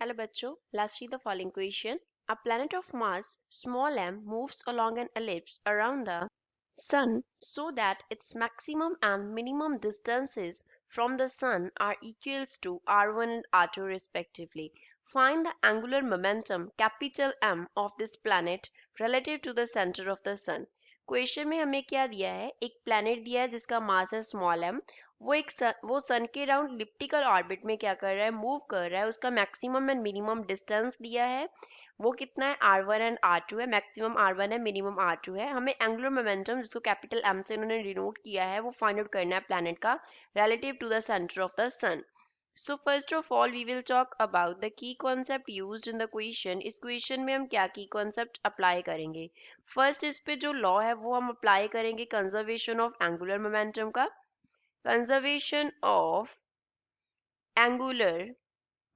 वाले बच्चों, let's read the following question. A planet of mass small m moves along an ellipse around the sun so that its maximum and minimum distances from the sun are equals to r1 and r2 respectively. Find the angular momentum capital M of this planet relative to the center of the sun. Question में हमें क्या दिया है, एक planet दिया है जिसका मास है स्मॉल m, वो सन के राउंड इलिप्टिकल ऑर्बिट में क्या कर रहा है, मूव कर रहा है। उसका मैक्सिमम एंड मिनिमम डिस्टेंस दिया है, वो कितना है, r1 एंड r2 है। मैक्सिमम r1 है, मिनिमम r2 है। हमें एंगुलर मोमेंटम जिसको कैपिटल M से उन्होंने डिनोट किया है वो फाइंड आउट करना है प्लैनेट का relative to the centre of the sun. So first of all we will talk about the key concept used in the question. इस क्वेश्चन में हम क्या की concept अप्लाई करेंगे। फर्स्ट इस पे जो लॉ है वो हम अप्लाई करेंगे कंजर्वेशन ऑफ एंगुलर मोमेंटम का। Conservation of angular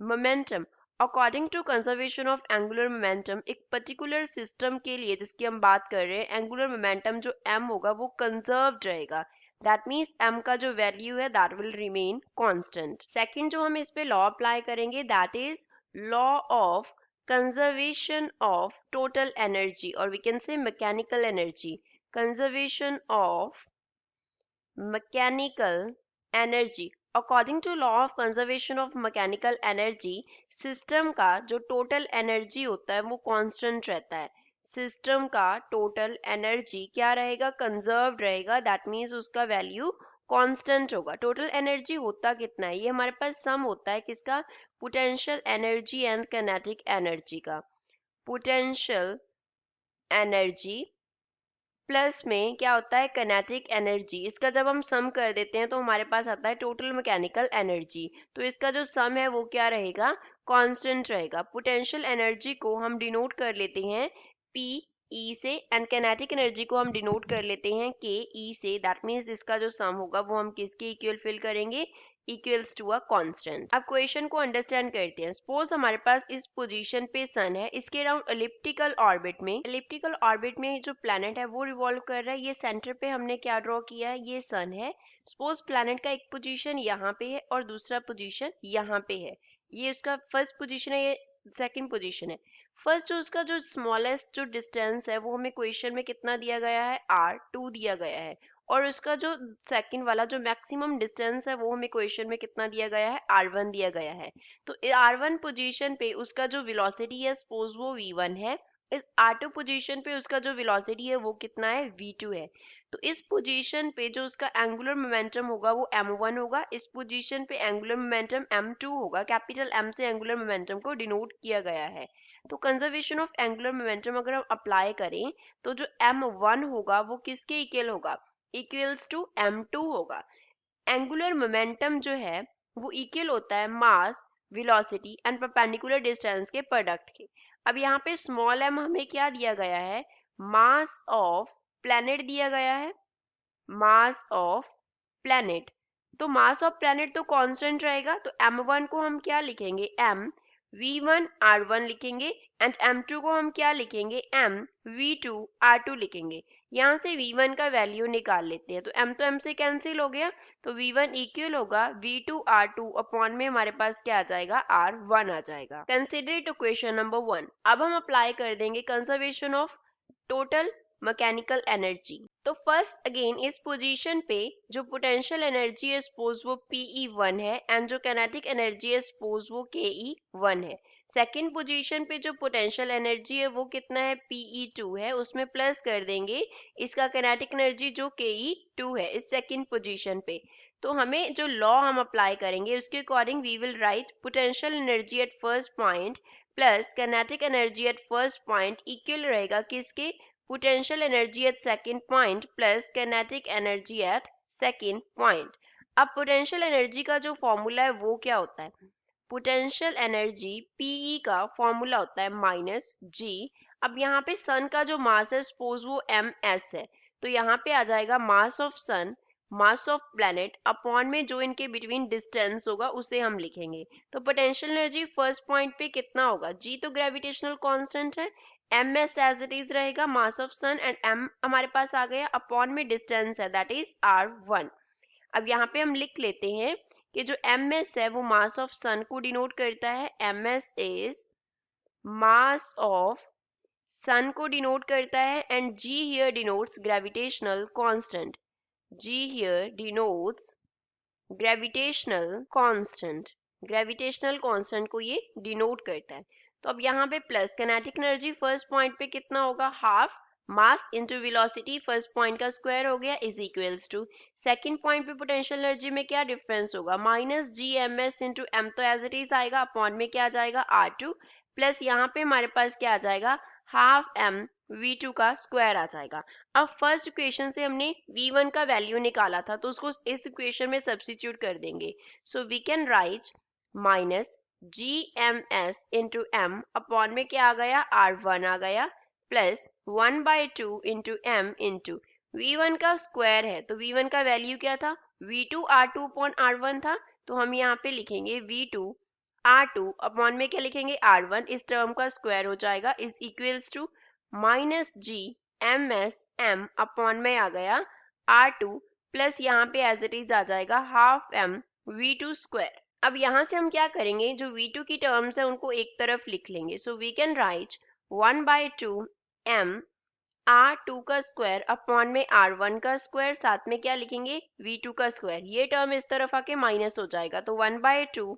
momentum, according to conservation of angular momentum, एक पर्टिकुलर सिस्टम के लिए जिसकी हम बात कर रहे हैं, एंगुलर मोमेंटम जो m होगा वो कंजर्व्ड रहेगा। दैट मीन्स m का जो वैल्यू है that will remain constant. Second जो हम इस पे लॉ अप्लाई करेंगे that is law of conservation of total energy, और we can say mechanical energy. Conservation of mechanical energy, according to law of conservation of mechanical energy, system का जो total energy होता है वो कांस्टेंट रहता है। System का टोटल एनर्जी क्या रहेगा, कंजर्व्ड रहेगा। दैट मीन्स उसका वैल्यू कांस्टेंट होगा। टोटल एनर्जी होता कितना है, ये हमारे पास सम होता है किसका, potential energy and kinetic energy का। पोटेंशियल एनर्जी प्लस में क्या होता है, काइनेटिक एनर्जी। इसका जब हम सम कर देते हैं तो हमारे पास आता है टोटल मैकेनिकल एनर्जी। तो इसका जो सम है वो क्या रहेगा, कांस्टेंट रहेगा। पोटेंशियल एनर्जी को हम डिनोट कर लेते हैं पी ई से, एंड काइनेटिक एनर्जी को हम डिनोट कर लेते हैं के ई से। दैट मीन्स इसका जो सम होगा वो हम किसके इक्वल फिल करेंगे, इक्वल्स टू अ कांस्टेंट। अब क्वेश्चन को अंडरस्टैंड करते हैं। सपोज हमारे पास इस पोजीशन पे सन है, इसके अराउंड एलिप्टिकल ऑर्बिट में जो प्लैनेट है वो रिवॉल्व कर रहा है। ये सेंटर पे हमने क्या ड्रॉ किया है, ये सन है। सपोज प्लैनेट का एक पोजीशन यहाँ पे है और दूसरा पोजीशन यहाँ पे है। ये उसका फर्स्ट पोजीशन है, ये सेकंड पोजीशन है। फर्स्ट जो उसका जो स्मॉलेस्ट जो डिस्टेंस है वो हमें क्वेश्चन में कितना दिया गया है, r2 दिया गया है। और उसका जो सेकंड वाला जो मैक्सिमम डिस्टेंस है वो हमें क्वेश्चन में कितना दिया गया है, r1 दिया गया है। तो r1 पोजीशन पे उसका जो वेलोसिटी है सपोज वो v1 है। इस r2 पोजीशन पे उसका जो वेलोसिटी है वो कितना है, v2 है। तो इस पोजीशन पे जो उसका एंगुलर मोमेंटम होगा वो m1 होगा। इस पोजीशन पे एंगुलर मोमेंटम m2 होगा। कैपिटल M से एंगुलर मोमेंटम को डिनोट किया गया है। तो कंजर्वेशन ऑफ एंगुलर मोमेंटम अगर हम अप्लाई करें तो जो m1 होगा वो किसके इक्वल होगा, इक्वल्स टू m2 होगा। एंगुलर मोमेंटम जो है वो इक्वल होता है मास, वेलोसिटी एंड परपेंडिकुलर डिस्टेंस के प्रोडक्ट के। अब यहाँ पे स्मॉल m हमें क्या दिया गया है, मास ऑफ प्लैनेट दिया गया है, मास ऑफ प्लैनेट। तो मास ऑफ प्लैनेट तो कांस्टेंट रहेगा, तो m1 को हम क्या लिखेंगे, m v1 r1 लिखेंगे, एंड m2 को हम क्या लिखेंगे, m v2 r2 लिखेंगे। यहाँ से v1 का वैल्यू निकाल लेते हैं, तो m तो m से कैंसिल हो गया, तो v1 इक्वल होगा v2 r2 अपॉन में हमारे पास क्या आ जाएगा, r1 आ जाएगा। Consider to question number 1। अब हम अप्लाई कर देंगे conservation of total mechanical energy. तो फर्स्ट अगेन इस पोजीशन पे जो पोटेंशियल एनर्जी है सपोज वो PE1 है, एंड जो काइनेटिक एनर्जी है सपोज वो KE1 है। सेकंड पोजीशन पे जो पोटेंशियल एनर्जी है वो कितना है, PE2 है। उसमें प्लस कर देंगे इसका काइनेटिक एनर्जी जो KE2 है इस सेकंड पोजीशन पे। तो हमें जो लॉ हम अप्लाई करेंगे उसके according we will write potential energy at first point plus kinetic energy at first point equal रहेगा किसके, potential energy at second point plus kinetic energy at second point। अब potential energy का जो formula है वो क्या होता है, potential energy PE का फॉर्मूला होता है माइनस g। अब यहाँ पे सन का जो मास है सपोज वो ms है, तो यहाँ पे आ जाएगा mass of sun, mass of planet upon में जो इनके बिटवीन डिस्टेंस होगा उसे हम लिखेंगे। तो पोटेंशियल एनर्जी फर्स्ट पॉइंट पे कितना होगा, g तो ग्रेविटेशनल कांस्टेंट है, ms एज इट इज रहेगा mass of sun, and m हमारे पास आ गया अपॉन में डिस्टेंस है दैट इज r1। अब यहाँ पे हम लिख लेते हैं कि जो ms है वो मास ऑफ सन को डिनोट करता है। ms is mass of sun को डिनोट करता है and g here denotes gravitational constant. g here denotes gravitational constant. Gravitational constant को ये डिनोट करता है। तो अब यहाँ पे plus kinetic energy first point पे कितना होगा, half mass into velocity first point का स्क्वायर हो गया is equals to second point पे पोटेंशियल एनर्जी में क्या डिफरेंस होगा, minus G M S into M तो एज इट इज आएगा, अपॉन में क्या आ जाएगा आर टू, प्लस यहाँ पे हमारे पास क्या आ जाएगा हाफ एम v2 का स्क्वायर आ जाएगा। अब फर्स्ट इक्वेशन से हमने v1 का वैल्यू निकाला था तो उसको इस इक्वेशन में सब्स्टिट्यूट कर देंगे। So we can write minus G M S into M upon में क्या आ गया r1 आ गया, plus 1/2 into M into v1 का स्क्वायर है तो v1 का वैल्यू क्या था v2 r2 अपॉन r1 था, तो हम यहाँ पे लिखेंगे v2 r2 अपॉन में क्या लिखेंगे r1, इस टर्म का स्क्वायर हो जाएगा is equals to minus G M S M upon में आ गया r2 प्लस यहाँ पे एज इट इज आ जाएगा हाफ एम v2 स्क्वायर। अब यहाँ से हम क्या करेंगे, जो v2 की टर्म्स है उनको एक तरफ लिख लेंगे। So we can write 1/2 m r2 का स्क्वायर अपॉन में r1 का स्क्वायर, साथ में क्या लिखेंगे v2 का स्क्वायर, ये टर्म इस तरफ आके माइनस हो जाएगा तो 1/2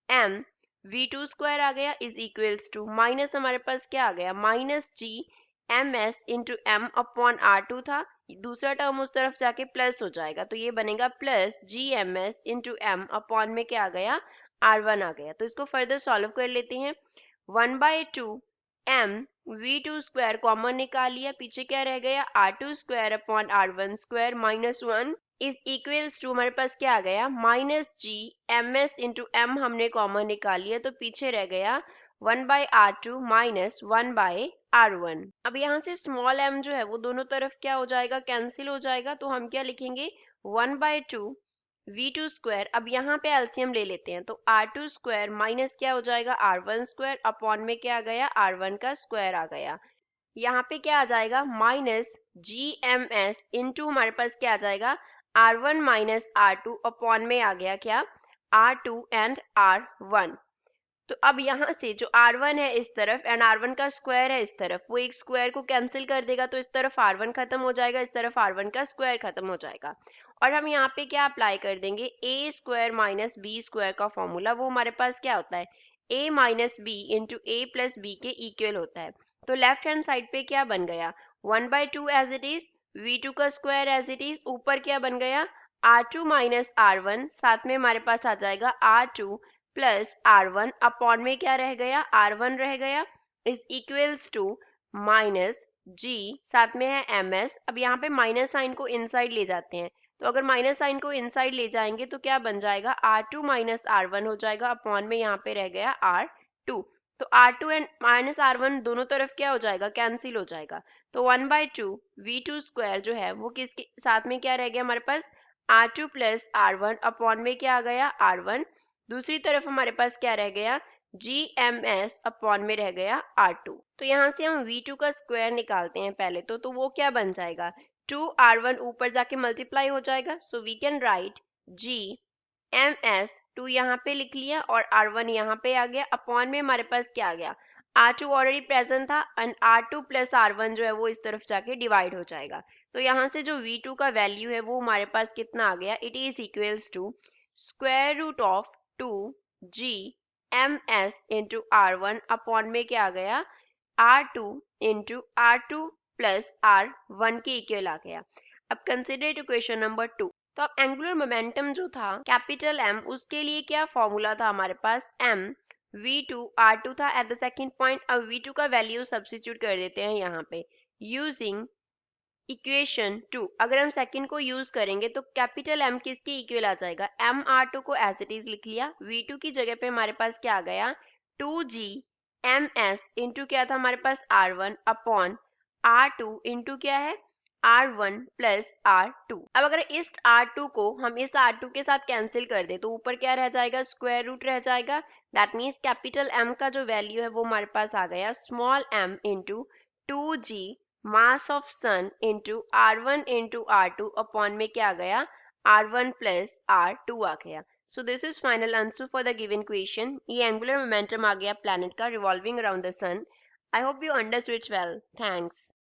m v2 स्क्वायर आ गया इज इक्वल्स टू माइनस हमारे पास क्या आ गया minus G M S into M upon r2 था, दूसरा टर्म उस तरफ जाके प्लस हो जाएगा तो ये बनेगा plus G M S into M upon में क्या आ गया r1 आ गया। तो इसको फर्दर सॉल्व कर लेते हैं। 1/2 m v2 स्क्वायर कॉमन निकाल लिया, पीछे क्या रह गया r2 square upon r1 square minus 1 is equals to हमारे पास क्या आ गया minus G M S into M हमने कॉमन निकाल लिया तो पीछे रह गया 1/r2 माइनस 1/r1। अब यहाँ से स्मॉल m जो है वो दोनों तरफ क्या हो जाएगा कैंसिल हो जाएगा, तो हम क्या लिखेंगे 1/2 v2 स्क्वायर, अब यहाँ पे एलसीएम ले लेते हैं तो r2 स्क्वायर माइनस क्या हो जाएगा r1 स्क्वायर अपॉन में क्या आ गया r1 का स्क्वायर आ गया, यहाँ पे क्या आ जाएगा minus G M S into हमारे पास क्या आ जाएगा r1 माइनस r2 अपॉन में आ गया क्या r2 एंड r1। तो अब यहाँ से जो r1 है इस तरफ एंड r1 का स्क्वायर है इस तरफ, वो एक स्क्वायर को कैंसिल कर देगा तो इस तरफ r1 खत्म हो जाएगा, इस तरफ r1 का स्क्वायर खत्म हो जाएगा। और हम यहाँ पे क्या अप्लाई कर देंगे a square minus B square का फॉर्मूला, वो हमारे पास क्या होता है a minus B into A plus B के इक्वल होता है। तो लेफ्ट हैंड साइड पे क्या बन गया 1/2 एज इट इज, v2 का स्क्वायर एज इट इज, ऊपर क्या बन गया r2 माइनस r1, साथ में हमारे पास आ जाएगा r2 प्लस r1 अपॉन में क्या रह गया r1 रह गया is equals to minus g, साथ में है ms। अब यहाँ पे माइनस साइन को इनसाइड ले जाते हैं, तो अगर माइनस साइन को इनसाइड ले जाएंगे तो क्या बन जाएगा r2 माइनस r1 हो जाएगा, अपॉन में यहाँ पे रह गया r2। तो r2 एंड माइनस r1 दोनों तरफ क्या हो जाएगा कैंसिल हो जाएगा, तो 1/2 v2 स्क्वायर जो है वो किसके साथ में क्या रह गया हमारे पास r2 प्लस r1 अपॉन में क्या आ गया r1, दूसरी तरफ हमारे पास क्या रह गया जी एम एस अपॉन में रह गया r2। तो यहाँ से हम v2 का स्क्वायर निकालते हैं पहले तो वो क्या बन जाएगा 2r1 ऊपर जाके मल्टीप्लाई हो जाएगा, so we can write G M S 2 यहाँ पे लिख लिया और r1 यहाँ पे आ गया, अपॉन में हमारे पास क्या आ गया r2 ऑलरेडी प्रेजेंट था एंड r2 प्लस r1 जो है वो इस तरफ जाके डिवाइड हो जाएगा। तो यहाँ से जो v2 का वैल्यू है वो हमारे पास कितना आ गया, it is equals to square root of 2g ms into r1 upon में क्या आ गया r2 into r2 plus r1 के इक्वल आ गया। अब कंसिडर इक्वेशन नंबर 2। तो अब एंगुलर मोमेंटम जो था कैपिटल M, उसके लिए क्या फॉर्मूला था हमारे पास m v2 r2 था एट द सेकंड पॉइंट। अब v2 का वैल्यू सब्स्टिट्यूट कर देते हैं यहाँ पे यूजिंग इक्वेशन 2। अगर हम सेकंड को यूज करेंगे तो कैपिटल M किसके इक्वल आ जाएगा m r2 को एज इट इज लिख लिया, v2 की जगह पे हमारे पास क्या आ गया 2g ms इंटू क्या था हमारे पास r1 अपॉन r2 इंटू क्या है r1 प्लस r2। अब अगर इस r2 को हम इस r2 के साथ कैंसिल कर दे तो ऊपर क्या रह जाएगा स्क्वायर रूट रह जाएगा, दैट मीन्स कैपिटल M का जो वैल्यू है वो हमारे पास आ गया small m into 2g mass of sun into r1 into r2 upon में क्या आ गया r1 प्लस r2 आ गया। So this is final answer for the given question. ये एंगुलर मोमेंटम आ गया प्लैनेट का revolving around the sun. I hope you understood it well. Thanks.